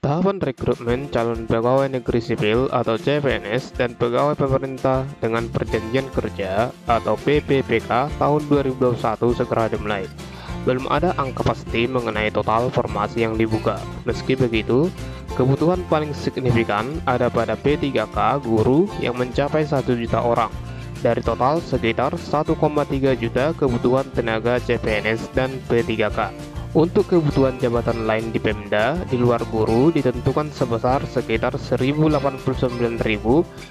Tahapan rekrutmen calon pegawai negeri sipil atau CPNS dan pegawai pemerintah dengan perjanjian kerja atau PPPK tahun 2021 segera dimulai. Belum ada angka pasti mengenai total formasi yang dibuka. Meski begitu, kebutuhan paling signifikan ada pada P3K guru yang mencapai 1 juta orang. Dari total sekitar 1,3 juta kebutuhan tenaga CPNS dan P3K. Untuk kebutuhan jabatan lain di Pemda di luar guru ditentukan sebesar sekitar 1.089.000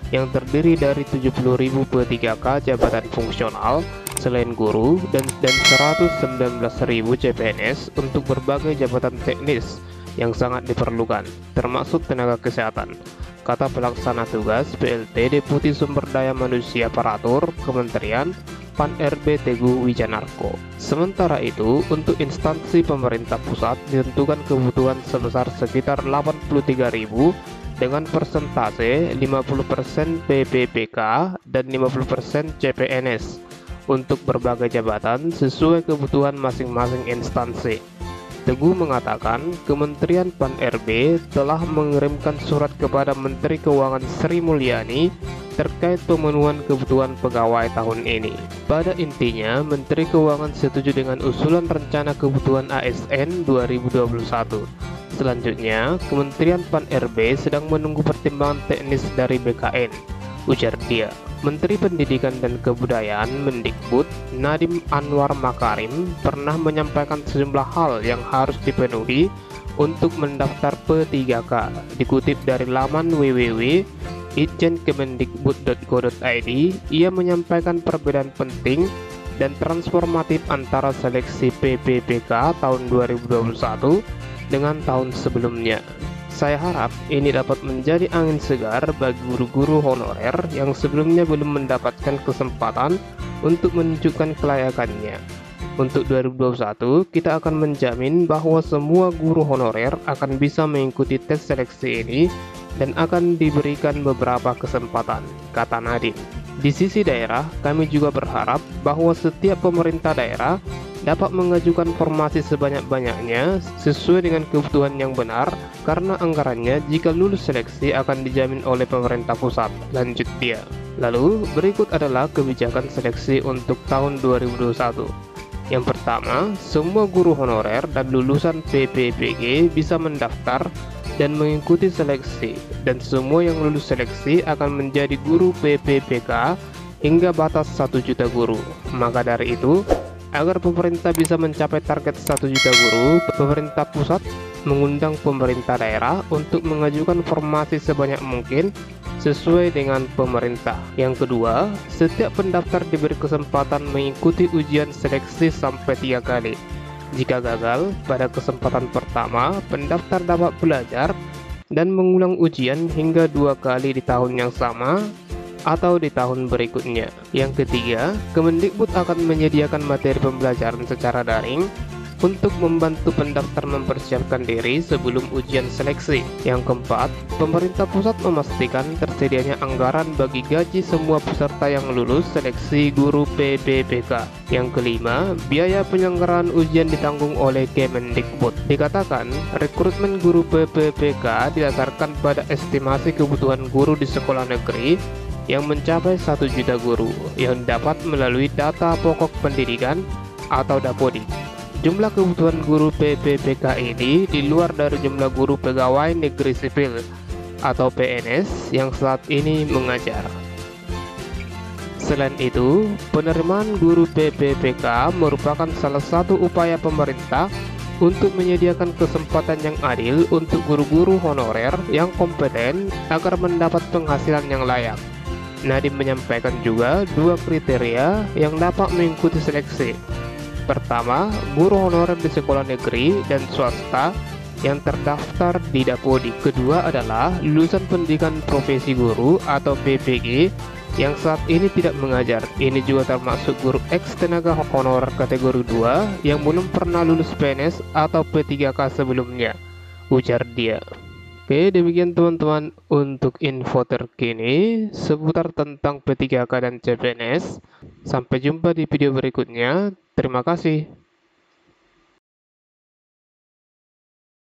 yang terdiri dari 70.000 P3K jabatan fungsional selain guru dan 119.000 CPNS untuk berbagai jabatan teknis yang sangat diperlukan, termasuk tenaga kesehatan, kata pelaksana tugas PLT Deputi Sumber Daya Manusia Aparatur Kementerian Pan-RB Teguh Wijanarko. Sementara itu, untuk instansi pemerintah pusat ditentukan kebutuhan sebesar sekitar 83.000 dengan persentase 50% PPPK dan 50% CPNS untuk berbagai jabatan sesuai kebutuhan masing-masing instansi. Teguh mengatakan Kementerian Pan-RB telah mengirimkan surat kepada Menteri Keuangan Sri Mulyani terkait pemenuhan kebutuhan pegawai tahun ini. Pada intinya, Menteri Keuangan setuju dengan usulan rencana kebutuhan ASN 2021. Selanjutnya, Kementerian Pan-RB sedang menunggu pertimbangan teknis dari BKN, ujar dia. Menteri Pendidikan dan Kebudayaan Mendikbud Nadiem Anwar Makarim pernah menyampaikan sejumlah hal yang harus dipenuhi untuk mendaftar P3K. Dikutip dari laman www.itjenkemendikbud.go.id, ia menyampaikan perbedaan penting dan transformatif antara seleksi PPPK tahun 2021 dengan tahun sebelumnya. Saya harap ini dapat menjadi angin segar bagi guru-guru honorer yang sebelumnya belum mendapatkan kesempatan untuk menunjukkan kelayakannya. Untuk 2021, kita akan menjamin bahwa semua guru honorer akan bisa mengikuti tes seleksi ini dan akan diberikan beberapa kesempatan, kata Nadiem. Di sisi daerah, kami juga berharap bahwa setiap pemerintah daerah dapat mengajukan formasi sebanyak-banyaknya sesuai dengan kebutuhan yang benar karena anggarannya jika lulus seleksi akan dijamin oleh pemerintah pusat, lanjut dia. Lalu berikut adalah kebijakan seleksi untuk tahun 2021. Yang pertama, semua guru honorer dan lulusan PPPG bisa mendaftar dan mengikuti seleksi, dan semua yang lulus seleksi akan menjadi guru PPPK hingga batas 1 juta guru. Maka dari itu, agar pemerintah bisa mencapai target 1 juta guru, pemerintah pusat mengundang pemerintah daerah untuk mengajukan formasi sebanyak mungkin sesuai dengan pemerintah. Yang kedua, setiap pendaftar diberi kesempatan mengikuti ujian seleksi sampai 3 kali. Jika gagal pada kesempatan pertama, pendaftar dapat belajar dan mengulang ujian hingga 2 kali di tahun yang sama atau di tahun berikutnya. Yang ketiga, Kemendikbud akan menyediakan materi pembelajaran secara daring untuk membantu pendaftar mempersiapkan diri sebelum ujian seleksi. Yang keempat, pemerintah pusat memastikan tersedianya anggaran bagi gaji semua peserta yang lulus seleksi guru PPPK. Yang kelima, biaya penyelenggaraan ujian ditanggung oleh Kemendikbud. Dikatakan, rekrutmen guru PPPK didasarkan pada estimasi kebutuhan guru di sekolah negeri yang mencapai 1 juta guru yang dapat melalui data pokok pendidikan atau Dapodi. Jumlah kebutuhan guru PPPK ini di luar dari jumlah guru pegawai negeri sipil atau PNS yang saat ini mengajar. Selain itu, penerimaan guru PPPK merupakan salah satu upaya pemerintah untuk menyediakan kesempatan yang adil untuk guru-guru honorer yang kompeten agar mendapat penghasilan yang layak. Nadiem menyampaikan juga 2 kriteria yang dapat mengikuti seleksi. Pertama, guru honorer di sekolah negeri dan swasta yang terdaftar di Dapodi. Kedua adalah lulusan pendidikan profesi guru atau PPG yang saat ini tidak mengajar. Ini juga termasuk guru ex tenaga honorer kategori 2 yang belum pernah lulus PNS atau P3K sebelumnya, ujar dia. Oke, demikian teman-teman untuk info terkini seputar tentang P3K dan CPNS. Sampai jumpa di video berikutnya. Terima kasih.